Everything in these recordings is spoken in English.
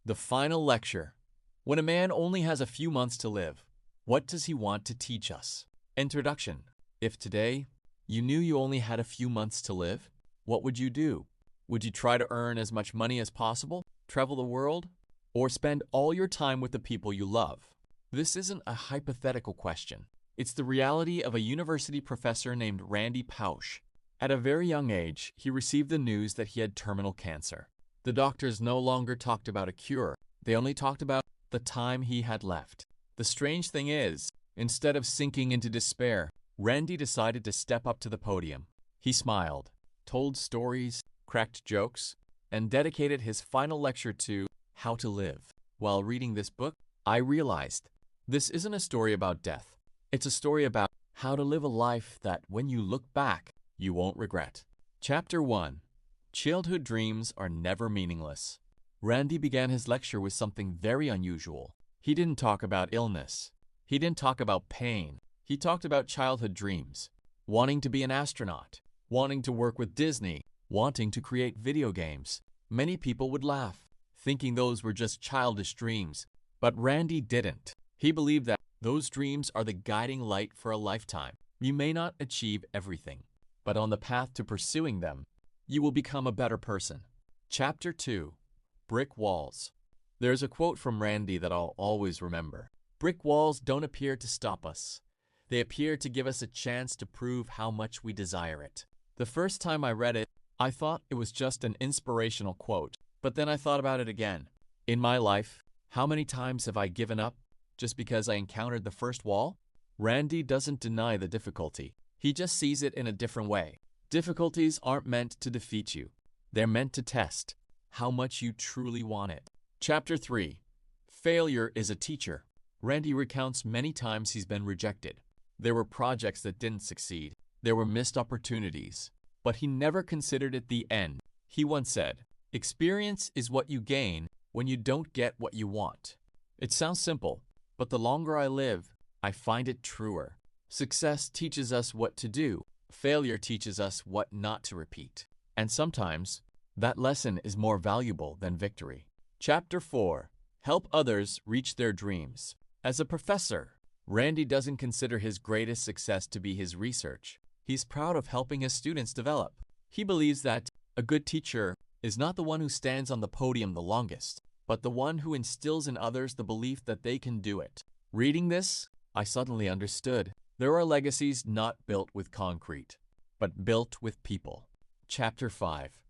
The final lecture. When a man only has a few months to live, what does he want to teach us? Introduction. If today you knew you only had a few months to live, what would you do? Would you try to earn as much money as possible, travel the world, or spend all your time with the people you love? This isn't a hypothetical question. It's the reality of a university professor named Randy Pausch. At a very young age, he received the news that he had terminal cancer. The doctors no longer talked about a cure. They only talked about the time he had left. The strange thing is, instead of sinking into despair, Randy decided to step up to the podium. He smiled, told stories, cracked jokes, and dedicated his final lecture to how to live. While reading this book, I realized this isn't a story about death. It's a story about how to live a life that, when you look back, you won't regret. Chapter 1. Childhood dreams are never meaningless. Randy began his lecture with something very unusual. He didn't talk about illness. He didn't talk about pain. He talked about childhood dreams. Wanting to be an astronaut. Wanting to work with Disney. Wanting to create video games. Many people would laugh, thinking those were just childish dreams. But Randy didn't. He believed that those dreams are the guiding light for a lifetime. You may not achieve everything, but on the path to pursuing them, you will become a better person. Chapter 2. Brick Walls. There's a quote from Randy that I'll always remember. Brick walls don't appear to stop us. They appear to give us a chance to prove how much we desire it. The first time I read it, I thought it was just an inspirational quote, but then I thought about it again. In my life, how many times have I given up just because I encountered the first wall? Randy doesn't deny the difficulty. He just sees it in a different way. Difficulties aren't meant to defeat you. They're meant to test how much you truly want it. Chapter 3. Failure is a teacher. Randy recounts many times he's been rejected. There were projects that didn't succeed. There were missed opportunities. But he never considered it the end. He once said, "Experience is what you gain when you don't get what you want." It sounds simple, but the longer I live, I find it truer. Success teaches us what to do. Failure teaches us what not to repeat. And sometimes, that lesson is more valuable than victory. Chapter 4. Help others reach their dreams. As a professor, Randy doesn't consider his greatest success to be his research. He's proud of helping his students develop. He believes that a good teacher is not the one who stands on the podium the longest, but the one who instills in others the belief that they can do it. Reading this, I suddenly understood. There are legacies not built with concrete, but built with people. Chapter 5.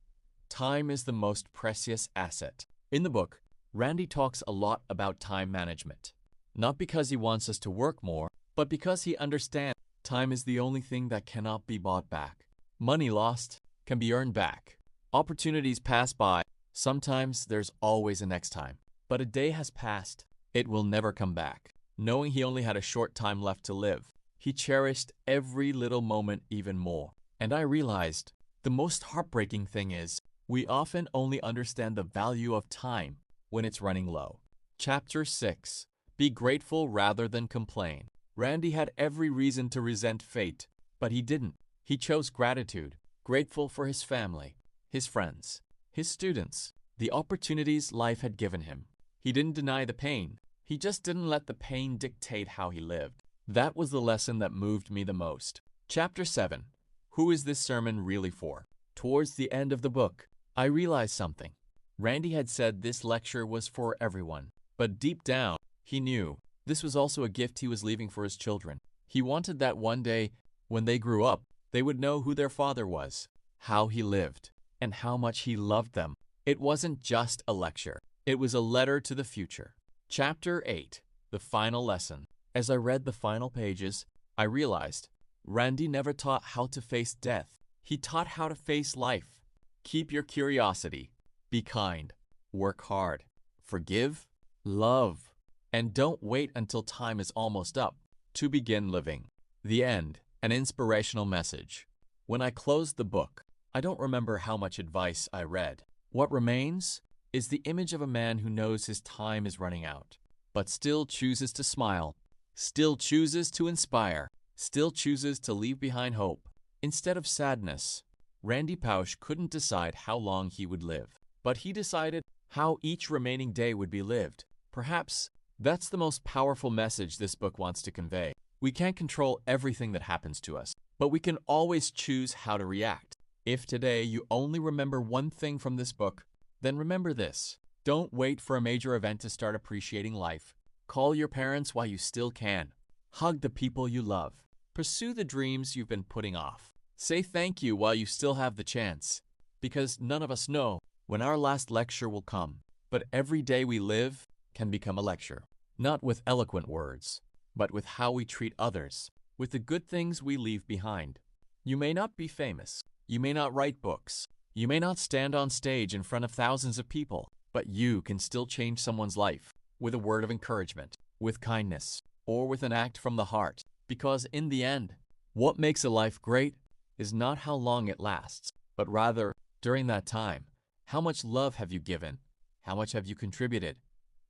Time is the most precious asset. In the book, Randy talks a lot about time management. Not because he wants us to work more, but because he understands time is the only thing that cannot be bought back. Money lost can be earned back. Opportunities pass by. Sometimes there's always a next time. But a day has passed. It will never come back. Knowing he only had a short time left to live, he cherished every little moment even more. And I realized the most heartbreaking thing is we often only understand the value of time when it's running low. Chapter 6. Be grateful rather than complain. Randy had every reason to resent fate, but he didn't. He chose gratitude, grateful for his family, his friends, his students, the opportunities life had given him. He didn't deny the pain. He just didn't let the pain dictate how he lived. That was the lesson that moved me the most. Chapter 7. Who is this sermon really for? Towards the end of the book, I realized something. Randy had said this lecture was for everyone, but deep down, he knew this was also a gift he was leaving for his children. He wanted that one day, when they grew up, they would know who their father was, how he lived, and how much he loved them. It wasn't just a lecture. It was a letter to the future. Chapter 8. The Final Lesson. As I read the final pages, I realized Randy never taught how to face death. He taught how to face life. Keep your curiosity. Be kind. Work hard. Forgive. Love. And don't wait until time is almost up to begin living. The end. An inspirational message. When I closed the book, I don't remember how much advice I read. What remains is the image of a man who knows his time is running out, but still chooses to smile, still chooses to inspire, still chooses to leave behind hope. Instead of sadness, Randy Pausch couldn't decide how long he would live, but he decided how each remaining day would be lived. Perhaps that's the most powerful message this book wants to convey. We can't control everything that happens to us, but we can always choose how to react. If today you only remember one thing from this book, then remember this. Don't wait for a major event to start appreciating life. Call your parents while you still can. Hug the people you love. Pursue the dreams you've been putting off. Say thank you while you still have the chance. Because none of us know when our last lecture will come. But every day we live can become a lecture. Not with eloquent words, but with how we treat others, with the good things we leave behind. You may not be famous. You may not write books. You may not stand on stage in front of thousands of people, but you can still change someone's life with a word of encouragement, with kindness, or with an act from the heart. Because in the end, what makes a life great is not how long it lasts, but rather, during that time, how much love have you given, how much have you contributed,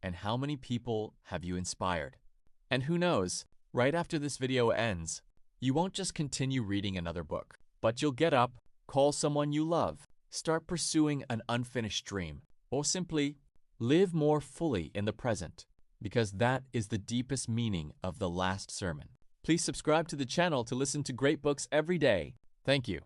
and how many people have you inspired. And who knows, right after this video ends, you won't just continue reading another book, but you'll get up, call someone you love, start pursuing an unfinished dream, or simply live more fully in the present, because that is the deepest meaning of the last sermon. Please subscribe to the channel to listen to great books every day. Thank you.